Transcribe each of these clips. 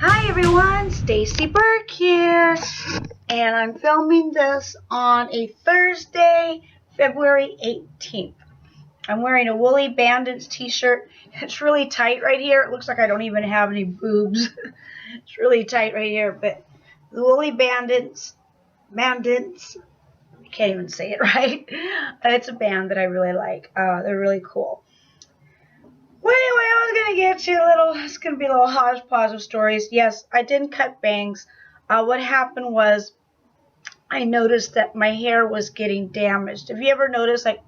Hi everyone, Stacy Burke here, and I'm filming this on a Thursday, February 18th. I'm wearing a Woolly Bandits t-shirt. It's really tight right here. It looks like I don't even have any boobs. It's really tight right here, but the Woolly Bandits, I can't even say it right. It's a band that I really like. They're really cool. Well, anyway, I was going to get you it's going to be a little hodgepodge of stories. Yes, I didn't cut bangs. What happened was I noticed that my hair was getting damaged. Have you ever noticed, like,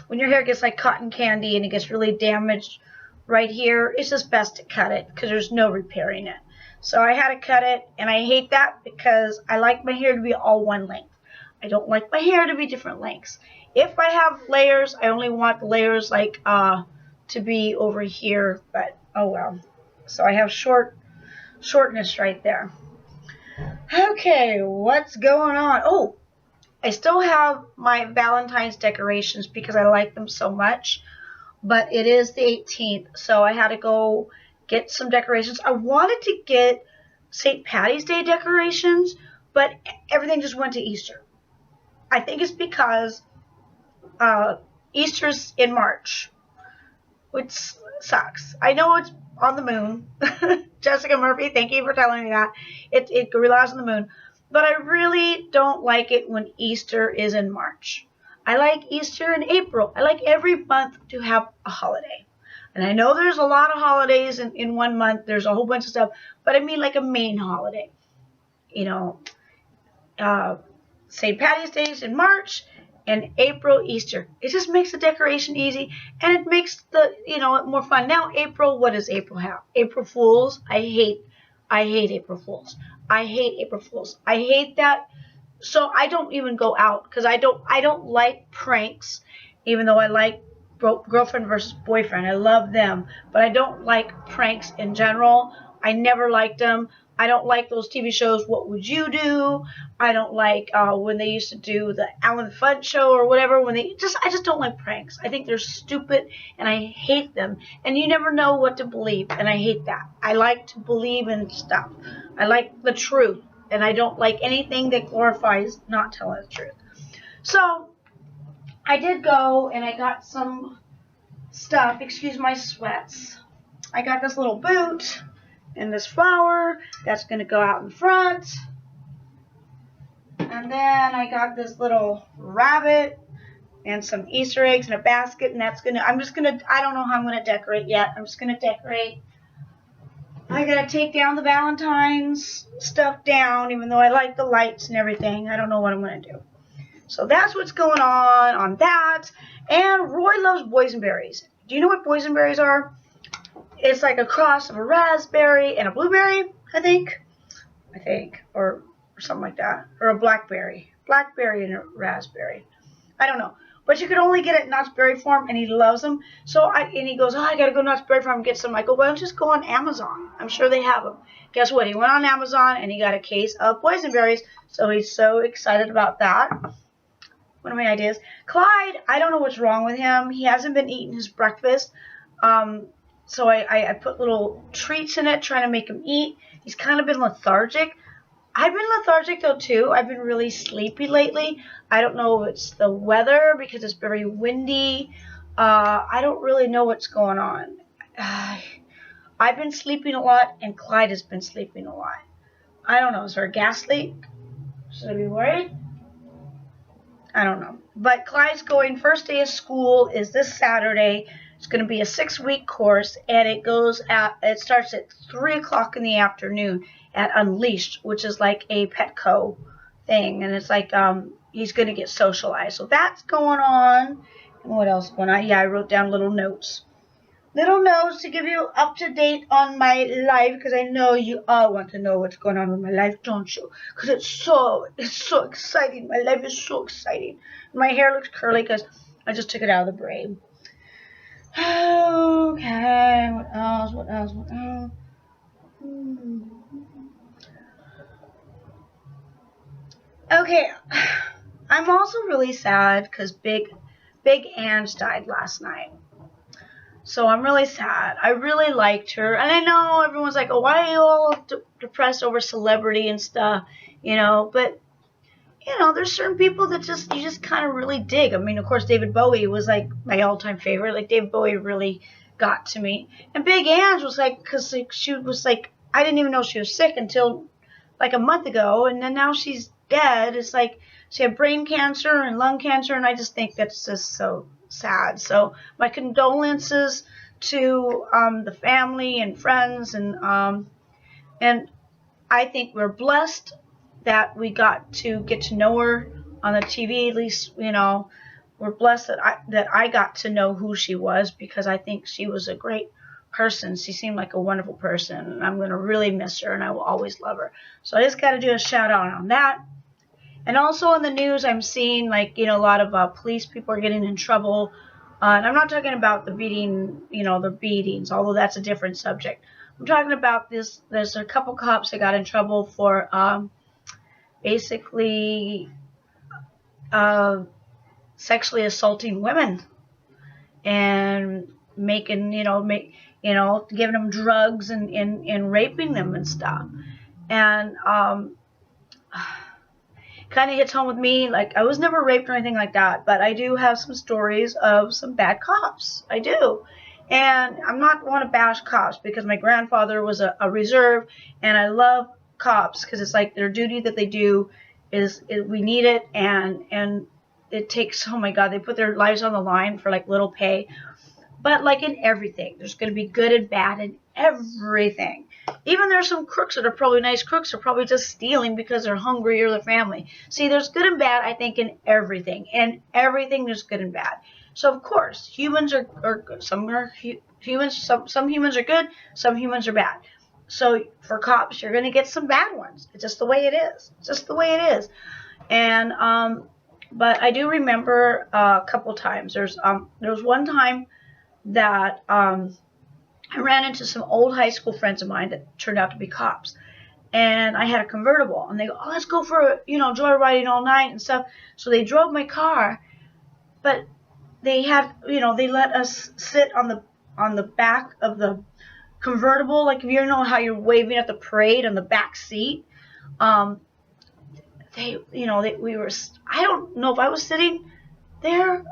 when your hair gets like cotton candy and it gets really damaged right here? It's just best to cut it because there's no repairing it. So I had to cut it, and I hate that because I like my hair to be all one length. I don't like my hair to be different lengths. If I have layers, I only want the layers like to be over here, but oh well. So I have shortness right there. Okay, what's going on? Oh, I still have my Valentine's decorations because I like them so much, but it is the 18th, so I had to go get some decorations. I wanted to get St. Patty's Day decorations, but everything just went to Easter. I think it's because Easter's in March, which sucks. I know it's on the moon. Jessica Murphy, thank you for telling me that. It relies on the moon. But I really don't like it when Easter is in March. I like Easter in April. I like every month to have a holiday. And I know there's a lot of holidays in 1 month. There's a whole bunch of stuff. But I mean like a main holiday. You know, St. Patty's Day is in March, and April, Easter. It just makes the decoration easy, and it makes it more fun. Now, April, what does April have? April Fools. I hate April Fools. I hate April Fools. I hate that. So I don't even go out because I don't like pranks, even though I like Girlfriend versus Boyfriend. I love them, but I don't like pranks in general. I never liked them. I don't like those TV shows, What Would You Do? I don't like when they used to do the Alan Fudd show or whatever. I just don't like pranks. I think they're stupid, and I hate them. And you never know what to believe, and I hate that. I like to believe in stuff. I like the truth, and I don't like anything that glorifies not telling the truth. So I did go, and I got some stuff. Excuse my sweats. I got this little boot and this flower that's going to go out in front. And then I got this little rabbit and some Easter eggs in a basket, and I don't know how I'm going to decorate yet. I'm just going to decorate. I got to take down the Valentine's stuff down, even though I like the lights and everything. I don't know what I'm going to do. So that's what's going on that. And Roy loves boysenberries. Do you know what boysenberries are? It's like a cross of a raspberry and a blueberry, I think, or something like that, or a blackberry and a raspberry. I don't know, but you could only get it in Knott's Berry Farm, and he loves them. And he goes, I gotta go to Knott's Berry Farm and get some. I go, well, don't just go on Amazon. I'm sure they have them. Guess what? He went on Amazon and he got a case of boysenberries, so he's so excited about that. One of my ideas. Clyde, I don't know what's wrong with him. He hasn't been eating his breakfast. So I put little treats in it, trying to make him eat. He's kind of been lethargic. I've been lethargic, though, too. I've been really sleepy lately. I don't know if it's the weather because it's very windy. I don't really know what's going on. I've been sleeping a lot, and Clyde has been sleeping a lot. I don't know. Is there a gas leak? Should I be worried? I don't know. But Clyde's going. First day of school is this Saturday. It's going to be a 6-week course, and it starts at 3 o'clock in the afternoon at Unleashed, which is like a Petco thing, and it's like he's going to get socialized. So that's going on. And what else going on? Yeah, I wrote down little notes to give you up to date on my life, because I know you all want to know what's going on with my life, don't you? Because it's so exciting. My life is so exciting. My hair looks curly because I just took it out of the braid. Okay, what else? Okay, I'm also really sad because Big Ange died last night. So I'm really sad. I really liked her. And I know everyone's like, oh, why are you all depressed over celebrity and stuff? But, there's certain people that you just kind of really dig. I mean, of course, David Bowie was like my all-time favorite. Like, David Bowie really got to me. And Big Ange was like, because she was like, I didn't even know she was sick until like a month ago. And then now she's dead. It's like she had brain cancer and lung cancer. And I just think that's just so sad. So my condolences to the family and friends, and I think we're blessed that we got to know her on the TV. At least we're blessed that I got to know who she was, because I think she was a great person. She seemed like a wonderful person, and I'm going to really miss her, and I will always love her. So I just got to do a shout out on that. And also in the news, I'm seeing like, a lot of police people are getting in trouble. And I'm not talking about the beating, the beatings, although that's a different subject. I'm talking about this. There's a couple cops that got in trouble for basically sexually assaulting women and making, giving them drugs and raping them and stuff. And kind of hits home with me. Like, I was never raped or anything like that, but I do have some stories of some bad cops. I do. And I'm not want to bash cops, because my grandfather was a reserve, and I love cops because it's like their duty that they do we need it, and it takes, oh my God, they put their lives on the line for like little pay. But like in everything, there's going to be good and bad in everything. Even there's some crooks that are probably nice crooks, are probably just stealing because they're hungry or their family. See, there's good and bad, I think, in everything. In everything, there's good and bad. So of course, humans are good. Some humans are good, some humans are bad. So for cops, you're going to get some bad ones. It's just the way it is. It's just the way it is. And but I do remember a couple times. There was one time that I ran into some old high school friends of mine that turned out to be cops. And I had a convertible. And they go, oh, let's go for, joyriding all night and stuff. So they drove my car. But they had, they let us sit on the back of the convertible. Like, if you know how you're waving at the parade on the back seat. We were, I don't know if I was sitting there.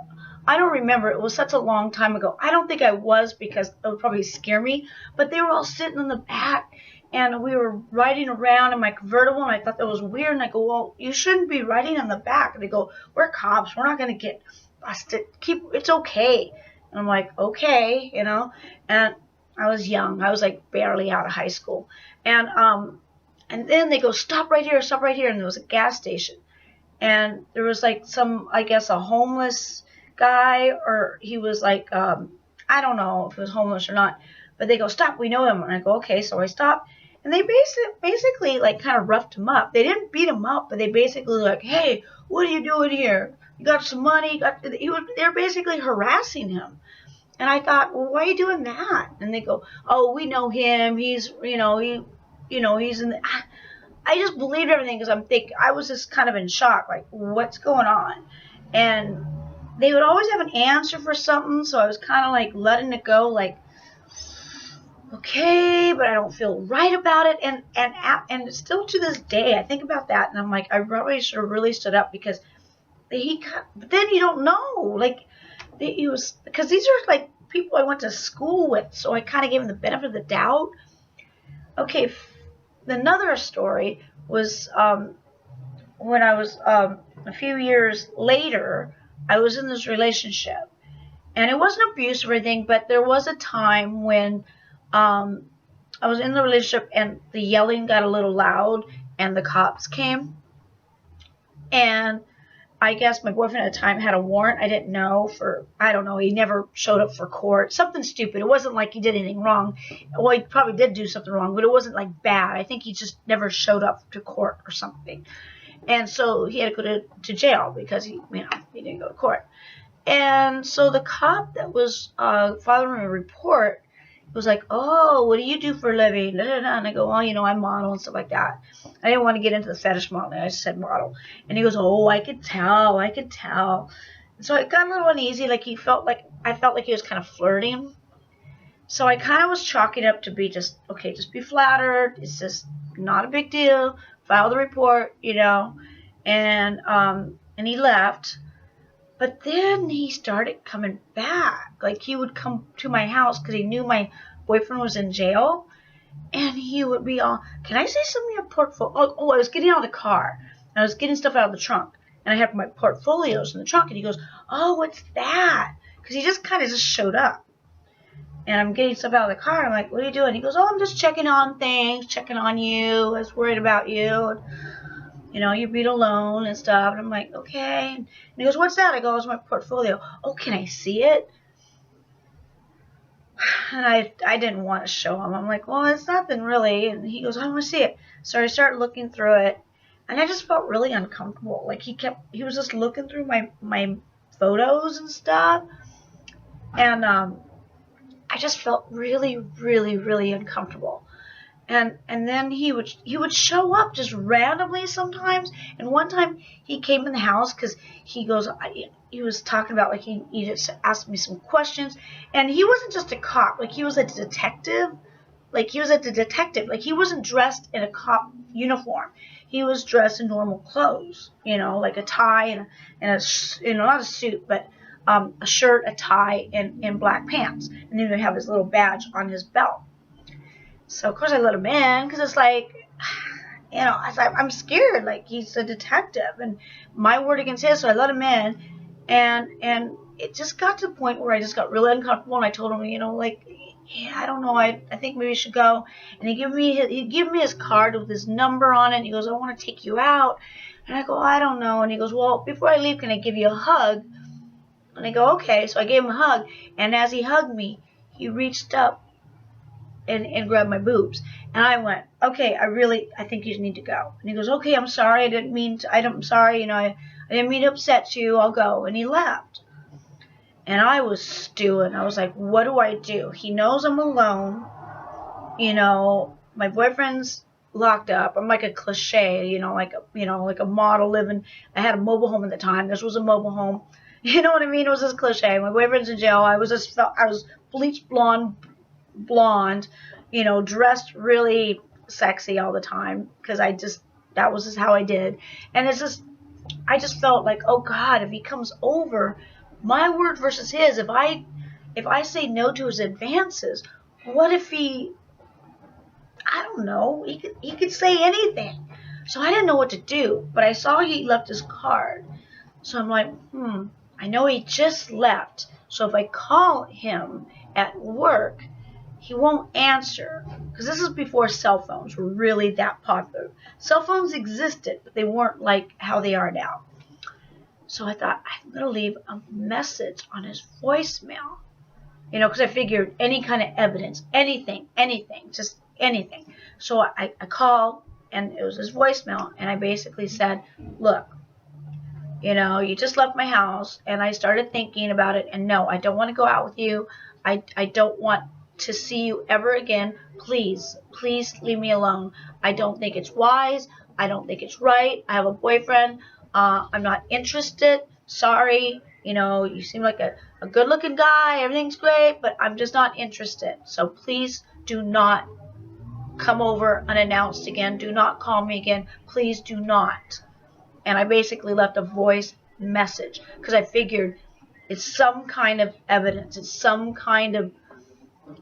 I don't remember. It was such a long time ago. I don't think I was, because it would probably scare me. But they were all sitting in the back, and we were riding around in my convertible, and I thought that was weird. And I go, well, you shouldn't be riding in the back. And they go, we're cops. We're not going to get busted. It's okay. And I'm like, okay, And I was young. I was like barely out of high school. And then they go, stop right here, stop right here. And there was a gas station. And there was like I guess a homeless guy, or he was like, I don't know if he was homeless or not, but they go, stop, we know him. And I go, okay. So I stopped, and they basically like kind of roughed him up. They didn't beat him up, but they basically like, hey, what are you doing here? You got some money? They're basically harassing him. And I thought, well, why are you doing that? And they go, oh, we know him. He's, he's in the, I just believed everything, because I was just kind of in shock, like, what's going on? And they would always have an answer for something, so I was kind of like letting it go, like, okay, but I don't feel right about it. And still to this day, I think about that, and I'm like, I probably should have really stood up, because but then you don't know, like, because these are like people I went to school with, so I kind of gave them the benefit of the doubt. Okay, another story was when I was a few years later, I was in this relationship, and it wasn't abusive or anything, but there was a time when I was in the relationship, and the yelling got a little loud, and the cops came. And I guess my boyfriend at the time had a warrant. I didn't know I don't know, he never showed up for court. Something stupid. It wasn't like he did anything wrong. Well, he probably did do something wrong, but it wasn't like bad. I think he just never showed up to court or something. And so he had to go to jail because he didn't go to court. And so the cop that was following a report was like, oh, what do you do for a living? And I go, well, I model and stuff like that. I didn't want to get into the fetish modeling. I just said model. And he goes, oh, I could tell. And so it got a little uneasy. Like I felt like he was kind of flirting. So I kind of was chalking it up to be just, okay, just be flattered. It's just not a big deal. File the report, you know. And he left. But then he started coming back. Like, he would come to my house because he knew my boyfriend was in jail. And he would be all, can I say something in your portfolio? Oh, I was getting out of the car. I was getting stuff out of the trunk. And I had my portfolios in the trunk. And he goes, oh, what's that? Because he just kind of just showed up. And I'm getting stuff out of the car. I'm like, what are you doing? He goes, oh, I'm just checking on things, checking on you. I was worried about you. And, you know, you'd be alone and stuff. And I'm like, okay. And he goes, what's that? I go, it's my portfolio. Oh, can I see it? And I didn't want to show him. I'm like, well, it's nothing really. And he goes, I want to see it. So I started looking through it. And I just felt really uncomfortable. Like, he was just looking through my photos and stuff. And I just felt really, really, really uncomfortable. And then he would show up just randomly sometimes. And one time he came in the house because he goes, he was talking about, like, he just asked me some questions. And he wasn't just a cop. Like, he was a detective. Like, he was a detective. Like, he wasn't dressed in a cop uniform. He was dressed in normal clothes, you know, like a tie and a you know, not a suit, but a shirt, a tie, and black pants. And then he'd have his little badge on his belt. So, of course, I let him in because it's like, you know, I'm scared. Like, he's a detective and my word against his. So I let him in, and it just got to the point where I just got really uncomfortable. And I told him, you know, like, yeah, I don't know. I think maybe you should go. And he gave me his card with his number on it. And he goes, I want to take you out. And I go, I don't know. And he goes, well, before I leave, can I give you a hug? And I go, okay. So I gave him a hug. And as he hugged me, he reached up and grabbed my boobs. And I went, okay, I think you need to go. And he goes, okay, I'm sorry. I'm sorry. You know, I didn't mean to upset you. I'll go. And he left. And I was stewing. I was like, what do I do? He knows I'm alone. You know, my boyfriend's locked up. I'm like a cliche, you know, like a model living. I had a mobile home at the time. This was a mobile home. You know what I mean? It was this cliche. My boyfriend's in jail. I was bleached blonde, you know, dressed really sexy all the time because that was just how I did. And I just felt like, oh God, if he comes over, my word versus his, if I say no to his advances, what if I don't know, he could say anything. So I didn't know what to do, but I saw he left his card. So I'm like, I know he just left. So if I call him at work, he won't answer. Because this is before cell phones were really that popular. Cell phones existed, but they weren't like how they are now. So I thought, I'm going to leave a message on his voicemail. You know, because I figured any kind of evidence, anything, just anything. So I called, and it was his voicemail, and I basically said, look, you know, you just left my house, and I started thinking about it, and no, I don't want to go out with you. I don't want to see you ever again. Please leave me alone. I don't think it's wise. I don't think it's right. I have a boyfriend. I'm not interested. Sorry. You know, you seem like a good-looking guy. Everything's great, but I'm just not interested. So please do not come over unannounced again. Do not call me again. Please do not. And I basically left a voice message because I figured it's some kind of evidence. It's some kind of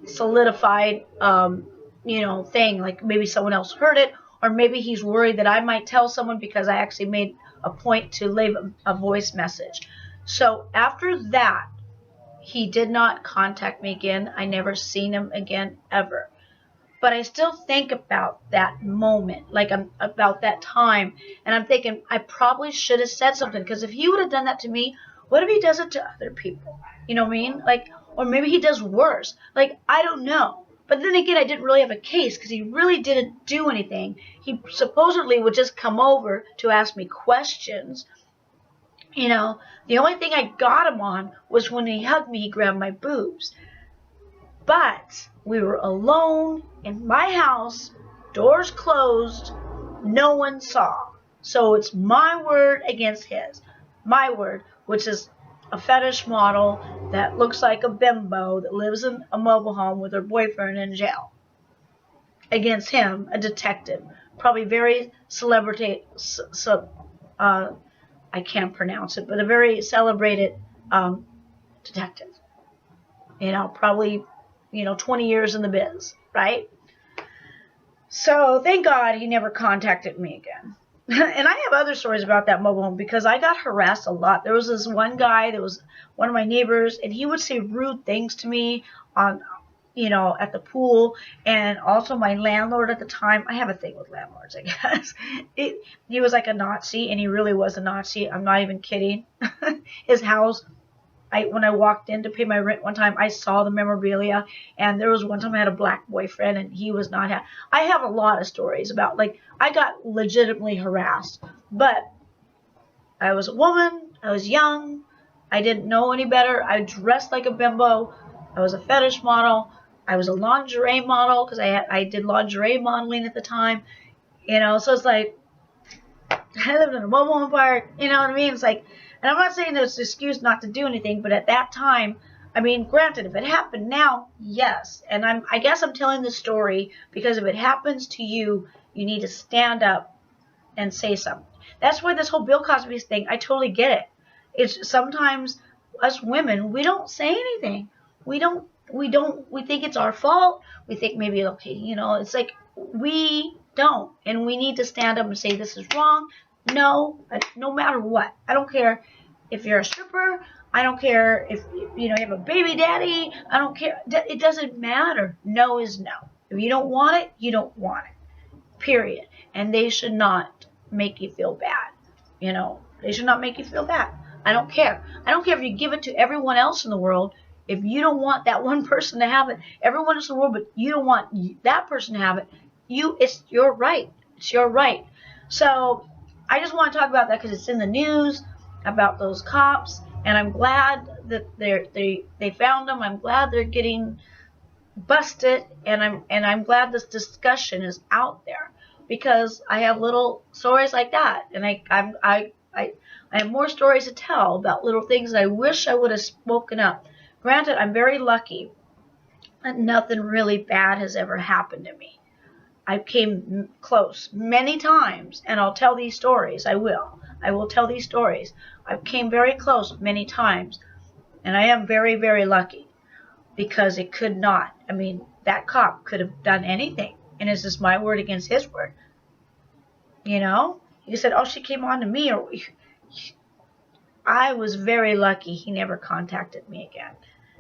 solidified, you know, thing. Like maybe someone else heard it, or maybe he's worried that I might tell someone because I actually made a point to leave a voice message. So after that, he did not contact me again. I never seen him again ever. But I still think about that moment, like about that time, and I'm thinking I probably should have said something, because if he would have done that to me, what if he does it to other people? You know what I mean? Like, or maybe he does worse. Like, I don't know. But then again, I didn't really have a case because he really didn't do anything. He supposedly would just come over to ask me questions. You know, the only thing I got him on was when he hugged me, he grabbed my boobs. But we were alone in my house, doors closed, no one saw. So it's my word against his. My word, which is a fetish model that looks like a bimbo that lives in a mobile home with her boyfriend in jail. Against him, a detective, probably very I can't pronounce it, but a very celebrated detective. Probably, 20 years in the biz, right? So thank God he never contacted me again. And I have other stories about that mobile home because I got harassed a lot. There was this one guy that was one of my neighbors, and he would say rude things to me on, at the pool. And also my landlord at the time, I have a thing with landlords, I guess. He was like a Nazi, and he really was a Nazi. I'm not even kidding. His house, when I walked in to pay my rent one time, I saw the memorabilia, and there was one time I had a black boyfriend, and he was not happy. I have a lot of stories about, I got legitimately harassed, but I was a woman, I was young, I didn't know any better, I dressed like a bimbo, I was a fetish model, I was a lingerie model, because I did lingerie modeling at the time, so it's like, I lived in a mobile home park, you know what I mean? It's like, and I'm not saying it's an excuse not to do anything, but at that time, granted, if it happened now, yes. And I guess I'm telling the story because if it happens to you, you need to stand up and say something. That's why this whole Bill Cosby thing, I totally get it. It's sometimes us women, we don't say anything. We think it's our fault. We think maybe, okay, it's like we don't. And we need to stand up and say this is wrong. No matter what. I don't care if you're a stripper. I don't care if you have a baby daddy. I don't care. It doesn't matter. No is no. If you don't want it, you don't want it. Period. And they should not make you feel bad. They should not make you feel bad. I don't care. I don't care if you give it to everyone else in the world. If you don't want that one person to have it, everyone else in the world, but you don't want that person to have it, it's your right. It's your right. So I just want to talk about that because it's in the news about those cops, and I'm glad that they found them. I'm glad they're getting busted, and I'm glad this discussion is out there because I have little stories like that, and I have more stories to tell about little things that I wish I would have spoken up. Granted, I'm very lucky that nothing really bad has ever happened to me. I came close many times, and I'll tell these stories. I will tell these stories. I came very close many times, and I am very, very lucky because it could not. That cop could have done anything, and it's just my word against his word. He said, oh, she came on to me. I was very lucky he never contacted me again,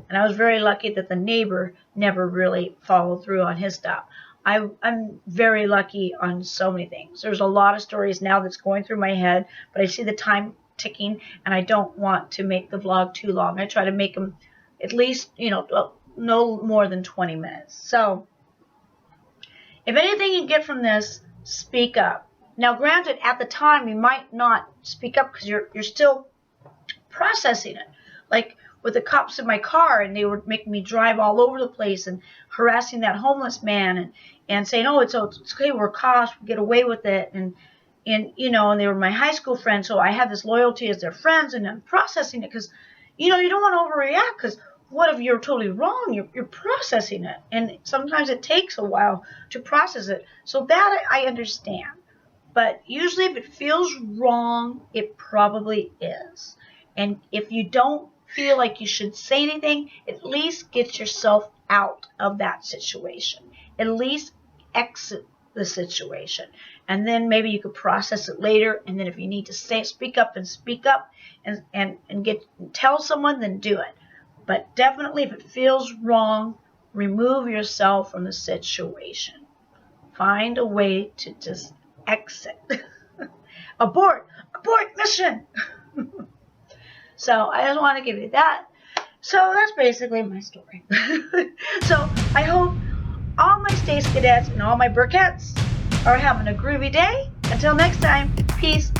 and I was very lucky that the neighbor never really followed through on his stuff. I'm very lucky on so many things. There's a lot of stories now that's going through my head, but I see the time ticking, and I don't want to make the vlog too long. I try to make them at least, no more than 20 minutes. So, if anything you get from this, speak up. Now, granted, at the time, you might not speak up because you're still processing it. Like with the cops in my car, and they were making me drive all over the place and harassing that homeless man and saying, oh, it's okay, we're cops, we get away with it, and they were my high school friends, so I had this loyalty as their friends, and I'm processing it because, you don't want to overreact because what if you're totally wrong? You're processing it, and sometimes it takes a while to process it, so that I understand. But usually if it feels wrong, it probably is. And if you don't feel like you should say anything, at least get yourself out of that situation. At least exit the situation. And then maybe you could process it later. And then if you need to speak up and tell someone, then do it. But definitely if it feels wrong, remove yourself from the situation. Find a way to just exit. Abort mission. So I just want to give you that. So that's basically my story. So I hope all my Stace-Cadets and all my Burkettes are having a groovy day. Until next time, peace.